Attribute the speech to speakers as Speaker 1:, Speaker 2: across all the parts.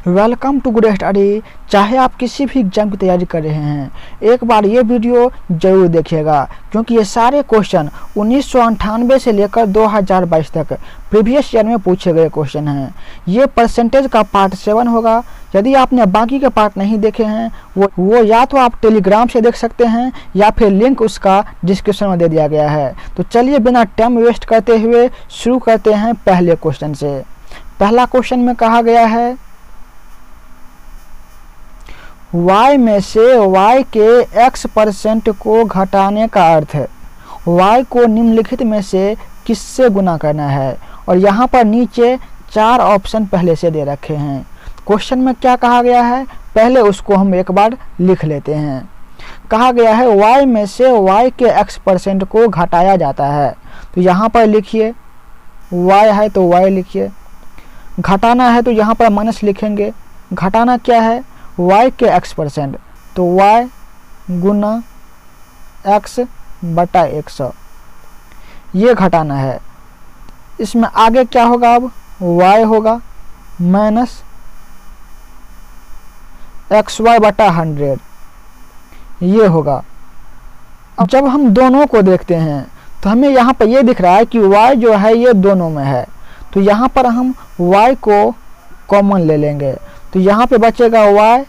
Speaker 1: Welcome to good study. चाहे आप किसी भी एग्जाम की तैयारी कर रहे हैं, एक बार ये वीडियो जरूर देखिएगा, क्योंकि ये सारे क्वेश्चन 1998 से लेकर 2022 तक प्रीवियस ईयर में पूछे गए क्वेश्चन हैं। ये परसेंटेज का पार्ट 7 होगा। यदि आपने बाकी के पार्ट नहीं देखे हैं वो या तो आप टेलीग्राम से देख सकते हैं या फिर लिंक उसका डिस्क्रिप्शन में दे दिया गया है। तो चलिए बिना टाइम वेस्ट करते हुए शुरू करते हैं पहले क्वेश्चन से। पहला क्वेश्चन में कहा गया है y में से y के x% को घटाने का अर्थ है y को निम्नलिखित में से किससे गुना करना है। और यहाँ पर नीचे 4 ऑप्शन पहले से दे रखे हैं। क्वेश्चन में क्या कहा गया है, पहले उसको हम एक बार लिख लेते हैं। कहा गया है y में से y के x% को घटाया जाता है। तो यहाँ पर लिखिए y है तो y लिखिए, घटाना है तो यहाँ पर माइनस लिखेंगे। घटाना क्या है, y के x%, तो y गुना x बटा 100, ये घटाना है। इसमें आगे क्या होगा, अब y होगा माइनस xy बटा 100, ये होगा। अब जब हम दोनों को देखते हैं तो हमें यहाँ पर ये दिख रहा है कि y जो है ये दोनों में है, तो यहाँ पर हम y को कॉमन ले लेंगे। तो यहाँ पे बचेगा y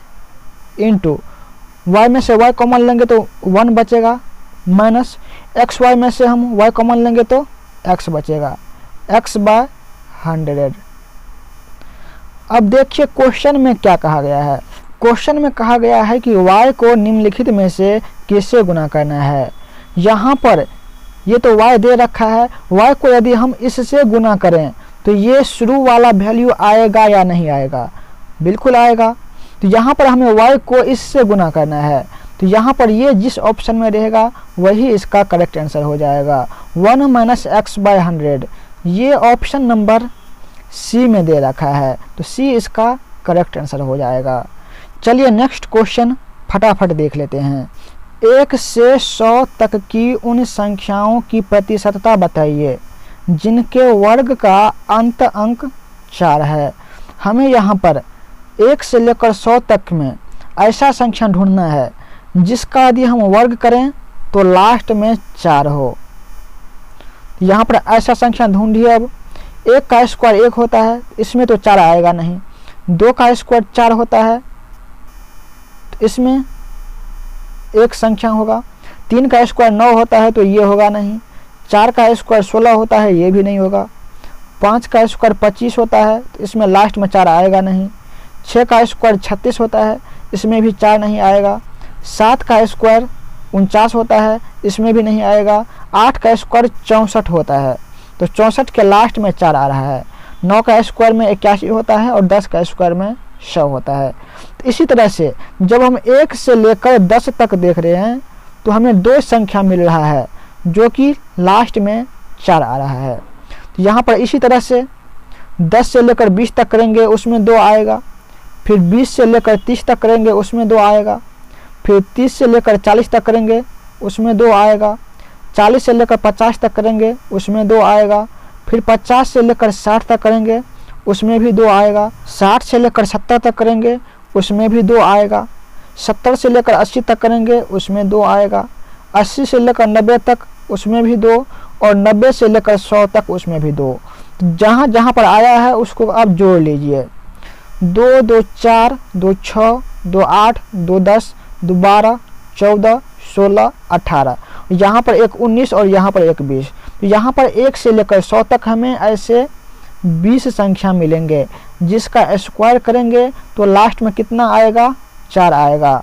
Speaker 1: इंटू y में से y कॉमन लेंगे तो 1 बचेगा, माइनस xy में से हम y कॉमन लेंगे तो x बचेगा, x बाय 100। अब देखिए क्वेश्चन में क्या कहा गया है। क्वेश्चन में कहा गया है कि y को निम्नलिखित में से किससे गुना करना है। यहाँ पर ये तो y दे रखा है, y को यदि हम इससे गुना करें तो ये शुरू वाला वैल्यू आएगा या नहीं आएगा, बिल्कुल आएगा। तो यहाँ पर हमें y को इससे गुना करना है, तो यहाँ पर ये जिस ऑप्शन में रहेगा वही इसका करेक्ट आंसर हो जाएगा। 1 माइनस एक्स बाय 100, ये ऑप्शन नंबर सी में दे रखा है, तो सी इसका करेक्ट आंसर हो जाएगा। चलिए नेक्स्ट क्वेश्चन फटाफट देख लेते हैं। 1 से 100 तक की उन संख्याओं की प्रतिशतता बताइए जिनके वर्ग का अंत अंक 4 है। हमें यहाँ पर 1 से लेकर 100 तक में ऐसा संख्या ढूंढना है जिसका यदि हम वर्ग करें तो लास्ट में 4 हो। यहाँ पर ऐसा संख्या ढूंढिए। अब 1 का स्क्वायर 1 होता है, इसमें तो 4 आएगा नहीं। 2 का स्क्वायर 4 होता है, तो इसमें एक संख्या होगा। 3 का स्क्वायर 9 होता है, तो ये होगा नहीं। 4 का स्क्वायर 16 होता है, ये भी नहीं होगा। 5 का स्क्वायर 25 होता है, तो इसमें लास्ट में 4 आएगा नहीं। 6 का स्क्वायर 36 होता है, इसमें भी 4 नहीं आएगा। 7 का स्क्वायर 49 होता है, इसमें भी नहीं आएगा। 8 का स्क्वायर 64 होता है, तो 64 के लास्ट में 4 आ रहा है। 9 का स्क्वायर में 81 होता है और 10 का स्क्वायर में 100 होता है। तो इसी तरह से जब हम 1 से लेकर 10 तक देख रहे हैं तो हमें 2 संख्या मिल रहा है जो कि लास्ट में 4 आ रहा है। तो यहाँ पर इसी तरह से 10 से लेकर 20 तक करेंगे, उसमें 2 आएगा। फिर 20 से लेकर 30 तक करेंगे, उसमें 2 आएगा। फिर 30 से लेकर 40 तक करेंगे, उसमें 2 आएगा। 40 से लेकर 50 तक करेंगे, उसमें 2 आएगा। फिर 50 से लेकर 60 तक करेंगे, उसमें भी 2 आएगा। 60 से लेकर 70 तक करेंगे, उसमें भी 2 आएगा। 70 से लेकर 80 तक करेंगे, उसमें 2 आएगा। 80 से लेकर 90 तक, उसमें भी 2, और 90 से लेकर 100 तक, उसमें भी 2। तो जहाँ जहाँ पर आया है उसको आप जोड़ लीजिए। 2 2 4 2 6 2 8 2 10 2 12 14 16 18, यहाँ पर एक 19 और यहाँ पर एक 20। तो यहाँ पर 1 से लेकर 100 तक हमें ऐसे 20 संख्या मिलेंगे जिसका स्क्वायर करेंगे तो लास्ट में कितना आएगा, 4 आएगा।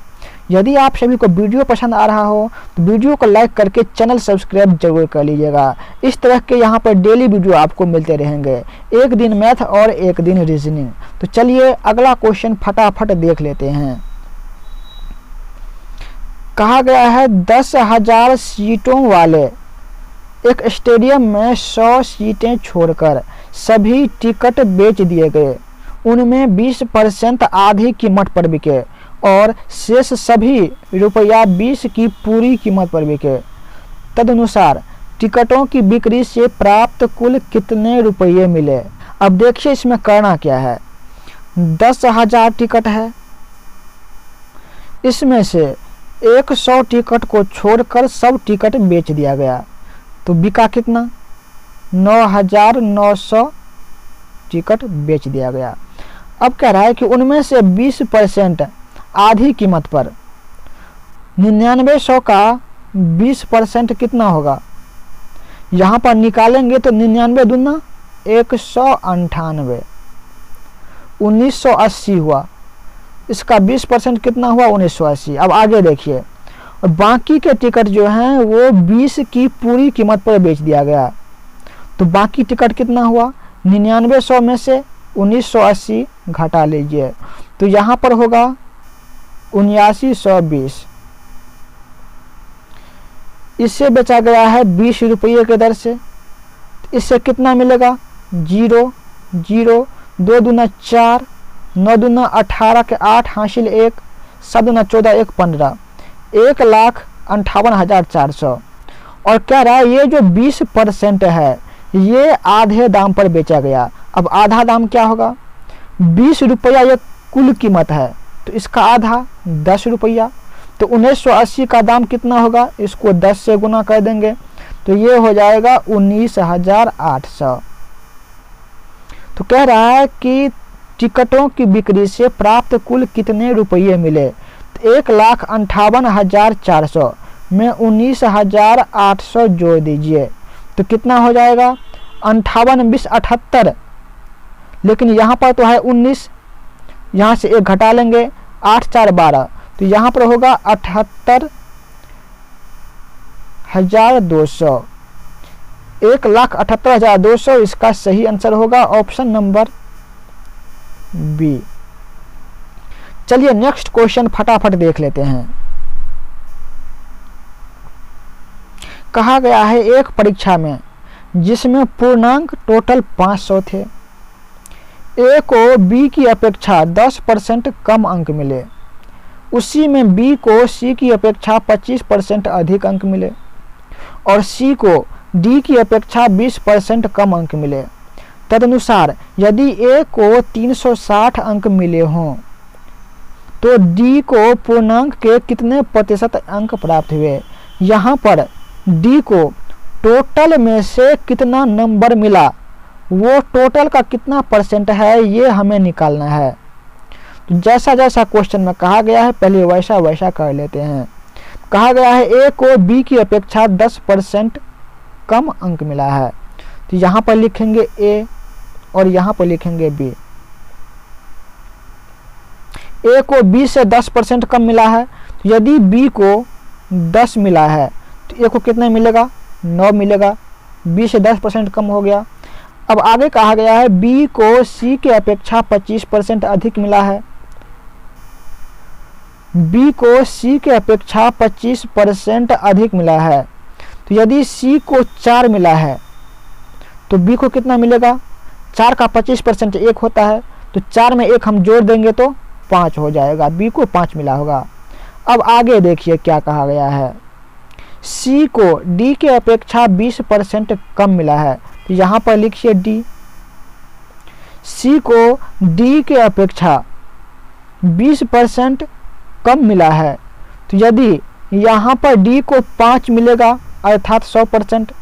Speaker 1: यदि आप सभी को वीडियो पसंद आ रहा हो तो वीडियो को लाइक करके चैनल सब्सक्राइब जरूर कर लीजिएगा। इस तरह के यहाँ पर डेली वीडियो आपको मिलते रहेंगे, एक दिन मैथ और एक दिन रीजनिंग। तो चलिए अगला क्वेश्चन फटाफट देख लेते हैं। कहा गया है 10,000 सीटों वाले एक स्टेडियम में 100 सीटें छोड़कर सभी टिकट बेच दिए गए। उनमें 20% आधी कीमत पर बिके और शेष सभी ₹20 की पूरी कीमत पर बिके। तदनुसार टिकटों की बिक्री से प्राप्त कुल कितने रुपये मिले। अब देखिए इसमें करना क्या है। 10,000 टिकट है, इसमें से 100 टिकट को छोड़कर सब टिकट बेच दिया गया, तो बिका कितना? 9,900 टिकट बेच दिया गया। अब कह रहा है कि उनमें से 20% आधी कीमत पर, 9900 का 20% कितना होगा? यहाँ पर निकालेंगे तो 99 दूना 198, 1980 हुआ, इसका 20% कितना हुआ? 1980। अब आगे देखिए, और बाकी के टिकट जो हैं वो 20 की पूरी कीमत पर बेच दिया गया, तो बाकी टिकट कितना हुआ? 9900 में से 1980 घटा लीजिए, तो यहाँ पर होगा 7920। इससे बेचा गया है 20 रुपये के दर से, इससे कितना मिलेगा? 0 0, 2 दूना 4, 9 दूना 18 के 8 हासिल 1, 7 दूना 14, 1 15, 1,58,400। और कह रहा है ये जो 20% है ये आधे दाम पर बेचा गया। अब आधा दाम क्या होगा? 20 रुपया ये कुल कीमत है, तो इसका आधा 10 रुपया, तो 1980 का दाम कितना होगा? इसको 10 से गुना कर देंगे, तो ये हो जाएगा 19,800। तो कह रहा है कि टिकटों की बिक्री से प्राप्त कुल कितने रुपये मिले? तो 1,58,400 में 19,800 जोड़ दीजिए, तो कितना हो जाएगा? 58 20 78, लेकिन यहाँ पर तो है 19, यहाँ से 1 घटा लेंगे, 8 4 12, तो यहाँ पर होगा 78,200, 1,78,200 इसका सही आंसर होगा ऑप्शन नंबर बी। चलिए नेक्स्ट क्वेश्चन फटाफट देख लेते हैं। कहा गया है एक परीक्षा में जिसमें पूर्णांक टोटल 500 थे, ए को बी की अपेक्षा 10% कम अंक मिले, उसी में बी को सी की अपेक्षा 25% अधिक अंक मिले और सी को डी की अपेक्षा 20% कम अंक मिले। तदनुसार यदि ए को 360 अंक मिले हों तो डी को पूर्णांक के कितने प्रतिशत अंक प्राप्त हुए? यहाँ पर डी को टोटल में से कितना नंबर मिला, वो टोटल का कितना परसेंट है ये हमें निकालना है। तो जैसा जैसा क्वेश्चन में कहा गया है पहले वैसा वैसा कर लेते हैं। कहा गया है ए को बी की अपेक्षा 10% कम अंक मिला है, तो यहाँ पर लिखेंगे ए और यहाँ पर लिखेंगे बी। ए को बी से 10% कम मिला है, तो यदि बी को 10 मिला है तो ए को कितना मिलेगा? 9 मिलेगा, बी से 10% कम हो गया। अब आगे कहा गया है बी को सी के अपेक्षा 25% अधिक मिला है, बी को सी के अपेक्षा 25% अधिक मिला है, तो यदि सी को 4 मिला है तो बी को कितना मिलेगा? 4 का 25% 1 होता है, तो 4 में 1 हम जोड़ देंगे तो 5 हो जाएगा, बी को 5 मिला होगा। अब आगे देखिए क्या कहा गया है, सी को डी के अपेक्षा 20% कम मिला है, तो यहाँ पर लिखिए डी। सी को डी के अपेक्षा 20% कम मिला है, तो यदि यहाँ पर डी को 5 मिलेगा अर्थात 100%,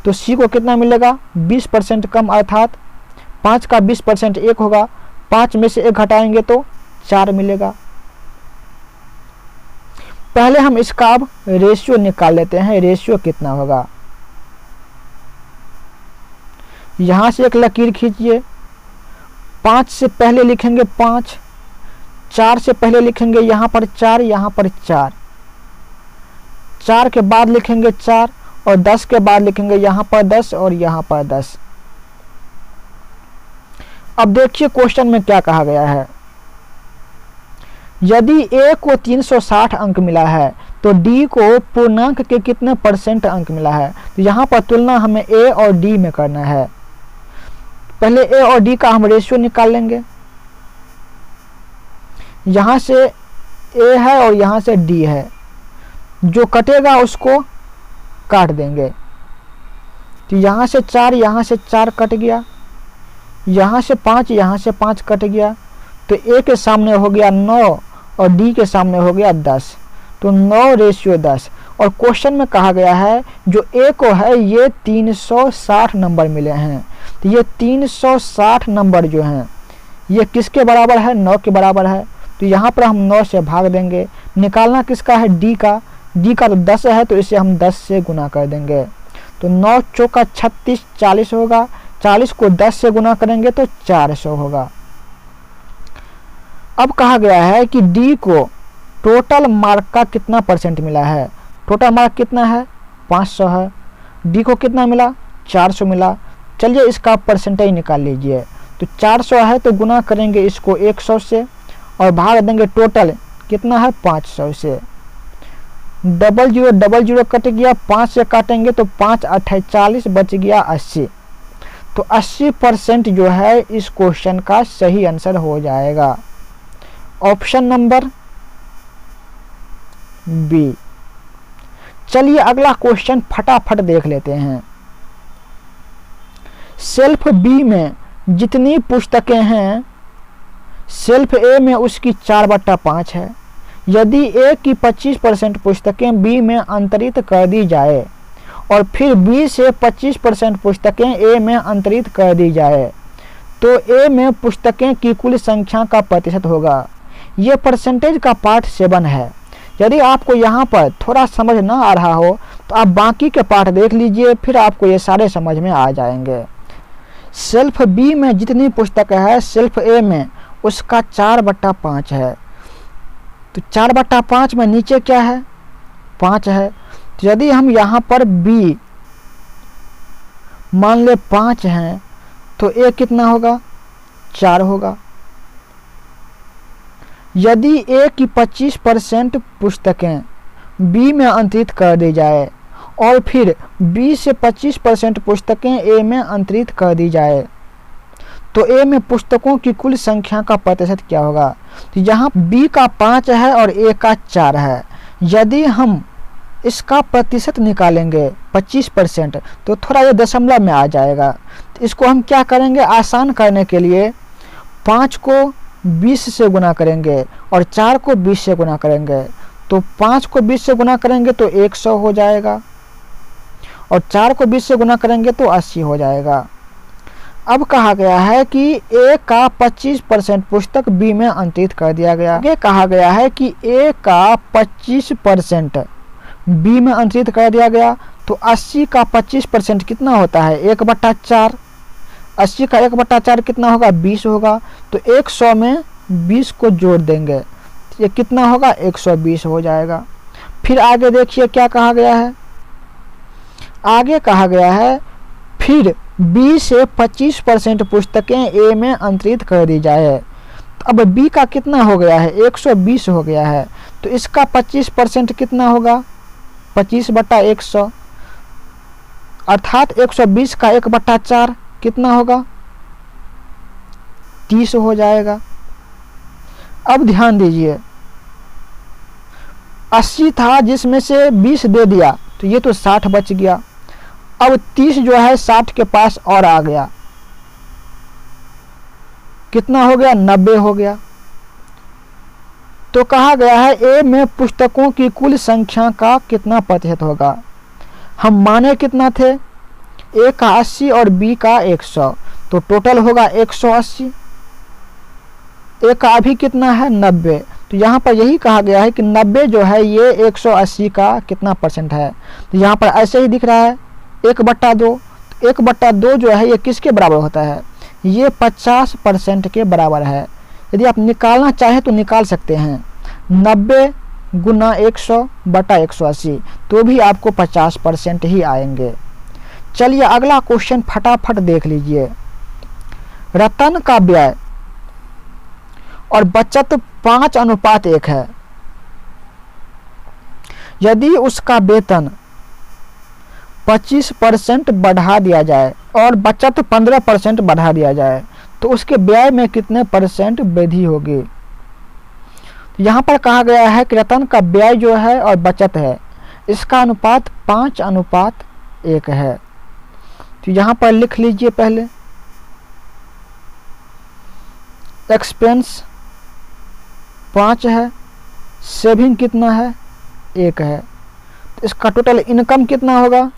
Speaker 1: तो सी को कितना मिलेगा? 20% कम अर्थात 5 का 20% 1 होगा, 5 में से 1 घटाएंगे तो 4 मिलेगा। पहले हम इसका अब रेशियो निकाल लेते हैं, रेशियो कितना होगा। यहाँ से एक लकीर खींचिए, 5 से पहले लिखेंगे 5, 4 से पहले लिखेंगे यहाँ पर 4, यहाँ पर 4, 4 के बाद लिखेंगे 4 और 10 के बाद लिखेंगे यहाँ पर 10 और यहाँ पर 10। अब देखिए क्वेश्चन में क्या कहा गया है, यदि ए को 360 अंक मिला है तो डी को पूर्णांक के कितने % अंक मिला है। तो यहाँ पर तुलना हमें ए और डी में करना है। पहले ए और डी का हम रेशियो निकाल लेंगे, यहाँ से ए है और यहाँ से डी है, जो कटेगा उसको काट देंगे, तो यहाँ से 4 कट गया, यहाँ से 5 कट गया, तो ए के सामने हो गया 9 और डी के सामने हो गया 10, तो 9:10। और क्वेश्चन में कहा गया है जो ए को है ये 360 नंबर मिले हैं, तो ये 360 नंबर जो हैं ये किसके बराबर है, 9 के बराबर है। तो यहाँ पर हम 9 से भाग देंगे। निकालना किसका है, डी का। डी का तो 10 है, तो इसे हम 10 से गुना कर देंगे। तो 9 चौका 36, 40 होगा। 40 को 10 से गुना करेंगे तो 400 होगा। अब कहा गया है कि डी को टोटल मार्क का कितना परसेंट मिला है। टोटल मार्क कितना है, 500 है। डी को कितना मिला, 400 मिला। चलिए इसका परसेंटेज निकाल लीजिए। तो 400 है तो गुना करेंगे इसको 100 से और भाग देंगे टोटल कितना है 500 से। 00 कट गया, 5 से काटेंगे तो 5 8 40, बच गया 80। तो 80% जो है इस क्वेश्चन का सही आंसर हो जाएगा। Option number B. चलिए अगला क्वेश्चन फटाफट देख लेते हैं। सेल्फ बी में जितनी पुस्तकें हैं सेल्फ ए में उसकी 4/5 है। यदि ए की 25% पुस्तकें बी में अंतरित कर दी जाए और फिर बी से 25% पुस्तकें ए में अंतरित कर दी जाए तो ए में पुस्तकें की कुल संख्या का प्रतिशत होगा। ये परसेंटेज का पार्ट 7 है। यदि आपको यहाँ पर थोड़ा समझ ना आ रहा हो तो आप बाकी के पार्ट देख लीजिए, फिर आपको ये सारे समझ में आ जाएंगे। सेल्फ बी में जितनी पुस्तक है सेल्फ ए में उसका 4/5 है। तो 4/5 में नीचे क्या है, 5 है। तो यदि हम यहाँ पर बी मान ले 5 हैं तो ए कितना होगा, 4 होगा। यदि ए की 25% पुस्तकें बी में अंतरित कर दी जाए और फिर बी से 25% पुस्तकें ए में अंतरित कर दी जाए तो ए में पुस्तकों की कुल संख्या का प्रतिशत क्या होगा। तो यहाँ बी का 5 है और ए का 4 है। यदि हम इसका प्रतिशत निकालेंगे 25% तो थोड़ा ये दशमलव में आ जाएगा। तो इसको हम क्या करेंगे, आसान करने के लिए 5 को 20 से गुना करेंगे और 4 को 20 से गुना करेंगे। तो 5 को 20 से गुना करेंगे तो 100 हो जाएगा और 4 को 20 से गुना करेंगे तो 80 हो जाएगा। अब कहा गया है कि ए का 25% पुस्तक बी में अंतरित कर दिया गया। आगे कहा गया है कि ए का 25% बी में अंतरित कर दिया गया। तो 80 का 25% कितना होता है, 1/4। 80 का 1/4 कितना होगा, 20 होगा। तो 100 में 20 को जोड़ देंगे, ये कितना होगा, 120 हो जाएगा। फिर आगे देखिए क्या कहा गया है। आगे कहा गया है फिर बी से 25% पुस्तकें ए में अंतरित कर दी जाए। तो अब बी का कितना हो गया है, 120 हो गया है। तो इसका 25% कितना होगा, 25/100, अर्थात 120 का 1/4 कितना होगा, 30 हो जाएगा। अब ध्यान दीजिए 80 था जिसमें से 20 दे दिया तो ये तो 60 बच गया। अब 30 जो है 60 के पास और आ गया, कितना हो गया, 90 हो गया। तो कहा गया है ए में पुस्तकों की कुल संख्या का कितना प्रतिशत होगा। हम माने कितना थे, ए का 80 और बी का 100, तो टोटल होगा 180। ए का अभी कितना है, 90। तो यहाँ पर यही कहा गया है कि 90 जो है ये 180 का कितना परसेंट है। तो यहाँ पर ऐसे ही दिख रहा है 1/2। 1/2 जो है ये किसके बराबर होता है, ये 50% के बराबर है। यदि आप निकालना चाहें तो निकाल सकते हैं, 90 गुना 100/180, तो भी आपको 50% ही आएंगे। चलिए अगला क्वेश्चन फटाफट देख लीजिए। रतन का व्यय और बचत 5:1 है। यदि उसका वेतन 25% बढ़ा दिया जाए और बचत 15% बढ़ा दिया जाए तो उसके व्यय में कितने % वृद्धि होगी। यहाँ पर कहा गया है कि रतन का व्यय जो है और बचत है इसका अनुपात 5:1 है। तो यहाँ पर लिख लीजिए पहले एक्सपेंस 5 है, सेविंग कितना है 1 है, तो इसका टोटल इनकम कितना होगा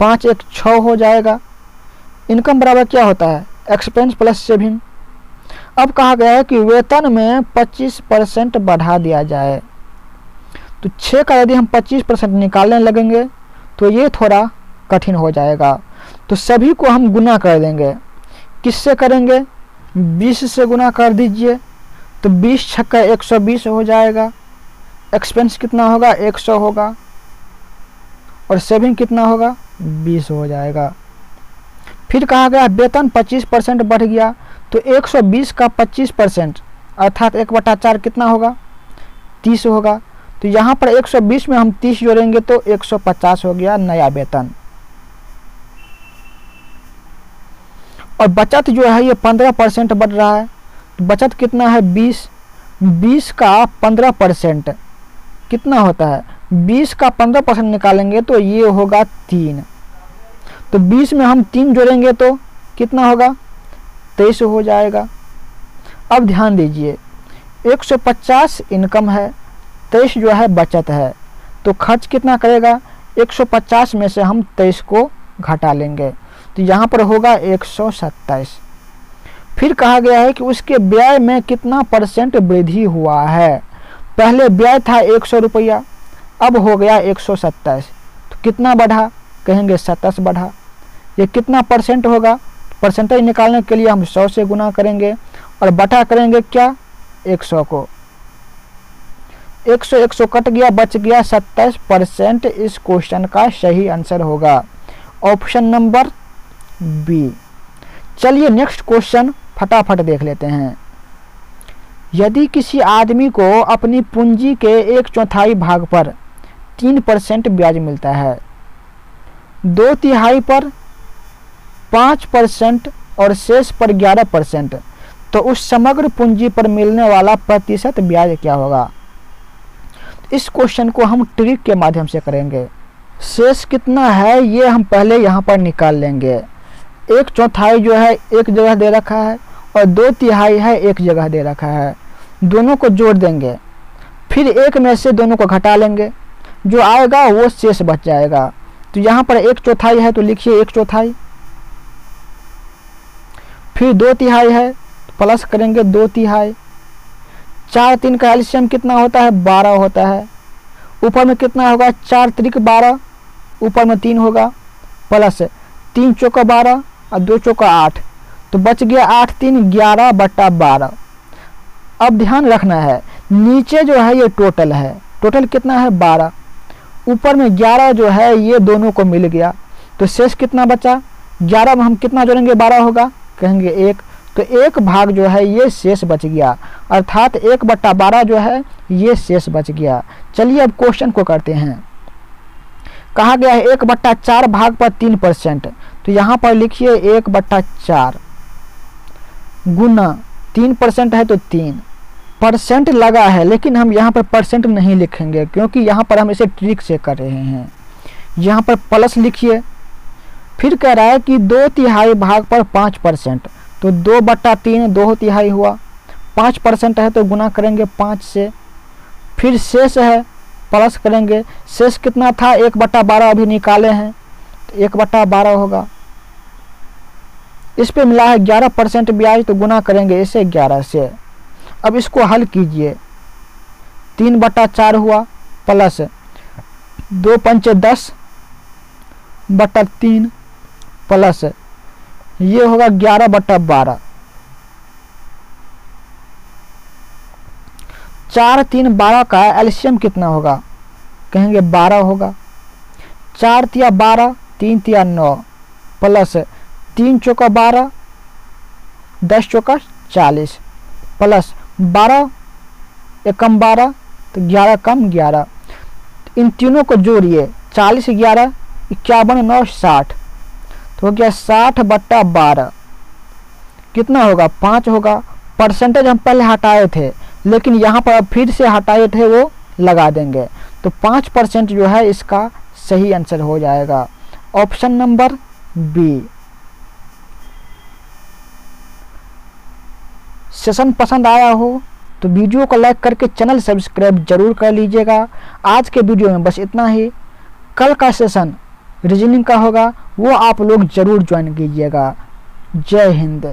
Speaker 1: 5 1 6 हो जाएगा। इनकम बराबर क्या होता है एक्सपेंस प्लस सेविंग। अब कहा गया है कि वेतन में 25% बढ़ा दिया जाए, तो 6 का यदि हम 25% निकालने लगेंगे तो ये थोड़ा कठिन हो जाएगा। तो सभी को हम गुना कर देंगे, किससे करेंगे 20 से गुना कर दीजिए, तो 20 छक्का 120 हो जाएगा। एक्सपेंस कितना होगा 100 होगा और सेविंग कितना होगा 20 हो जाएगा। फिर कहा गया वेतन 25% बढ़ गया, तो 120 का 25% अर्थात 1/4 कितना होगा 30 होगा। तो यहाँ पर 120 में हम 30 जोड़ेंगे तो 150 हो गया नया वेतन। और बचत जो है ये 15% बढ़ रहा है, तो बचत कितना है 20 का 15% कितना होता है 20 का 15% निकालेंगे तो ये होगा 3, तो 20 में हम 3 जोड़ेंगे तो कितना होगा 23 हो जाएगा। अब ध्यान दीजिए 150 इनकम है, 23 जो है बचत है, तो खर्च कितना करेगा 150 में से हम 23 को घटा लेंगे, तो यहाँ पर होगा 127। फिर कहा गया है कि उसके व्यय में कितना % वृद्धि हुआ है। पहले व्यय था 100 रुपया, अब हो गया 127, तो कितना बढ़ा कहेंगे 27 बढ़ा। ये कितना % होगा, परसेंटेज निकालने के लिए हम 100 से गुना करेंगे और बटा करेंगे क्या 100 को। 100 कट गया, बच गया 27%। इस क्वेश्चन का सही आंसर होगा ऑप्शन नंबर बी। चलिए नेक्स्ट क्वेश्चन फटाफट देख लेते हैं। यदि किसी आदमी को अपनी पूंजी के 1/4 भाग पर 3% ब्याज मिलता है, 2/3 पर 5% और शेष पर 11%, तो उस समग्र पूंजी पर मिलने वाला प्रतिशत ब्याज क्या होगा। इस क्वेश्चन को हम ट्रिक के माध्यम से करेंगे। शेष कितना है ये हम पहले यहाँ पर निकाल लेंगे। 1/4 जो है एक जगह दे रखा है और 2/3 है एक जगह दे रखा है, दोनों को जोड़ देंगे, फिर एक में से दोनों को घटा लेंगे, जो आएगा वो शेष बच जाएगा। तो यहाँ पर 1/4 है तो लिखिए 1/4, फिर 2/3 है प्लस करेंगे 2/3, 4 3 का एलसीएम कितना होता है 12 होता है, ऊपर में कितना होगा 4 त्रिक 12, ऊपर में 3 होगा प्लस 3 चौका 12 और 2 चौका 8, तो बच गया 8 3 11/12। अब ध्यान रखना है नीचे जो है ये टोटल है, टोटल कितना है 12, ऊपर में 11 जो है ये दोनों को मिल गया, तो शेष कितना बचा 11 में हम कितना जोड़ेंगे 12 होगा कहेंगे 1, तो 1 भाग जो है ये शेष बच गया, अर्थात 1/12 जो है ये शेष बच गया। चलिए अब क्वेश्चन को करते हैं। कहा गया है 1/4 भाग पर 3%, तो यहाँ पर लिखिए 1/4 गुना 3% है तो 3% लगा है, लेकिन हम यहाँ पर परसेंट नहीं लिखेंगे क्योंकि यहाँ पर हम इसे ट्रिक से कर रहे हैं। यहाँ पर प्लस लिखिए, फिर कह रहा है कि 2/3 भाग पर 5%, तो 2/3 2/3 हुआ, 5% है तो गुना करेंगे 5 से, फिर शेष है प्लस करेंगे, शेष कितना था 1/12 अभी निकाले हैं तो 1/12 होगा। इस पे मिला है 11% ब्याज, तो गुना करेंगे इसे 11 से। अब इसको हल कीजिए, 3/4 हुआ प्लस 2 पंचे 10/3 प्लस ये होगा 11/12, 4 3 12 का एलसीएम कितना होगा कहेंगे 12 होगा, 4 तिया 12 3 तिया 9 प्लस 3 चौका 12 10 चौका 40 प्लस 12 एकम 12 तो 11 कम 11, इन तीनों को जोड़िए 40 11 51 9 60, तो हो गया 60/12 कितना होगा 5 होगा। परसेंटेज हम पहले हटाए थे लेकिन यहाँ पर अब फिर से हटाए थे वो लगा देंगे, तो 5% जो है इसका सही आंसर हो जाएगा ऑप्शन नंबर बी। सेशन पसंद आया हो तो वीडियो को लाइक करके चैनल सब्सक्राइब जरूर कर लीजिएगा। आज के वीडियो में बस इतना ही। कल का सेशन रीजनिंग का होगा, वो आप लोग जरूर ज्वाइन कीजिएगा। जय हिंद।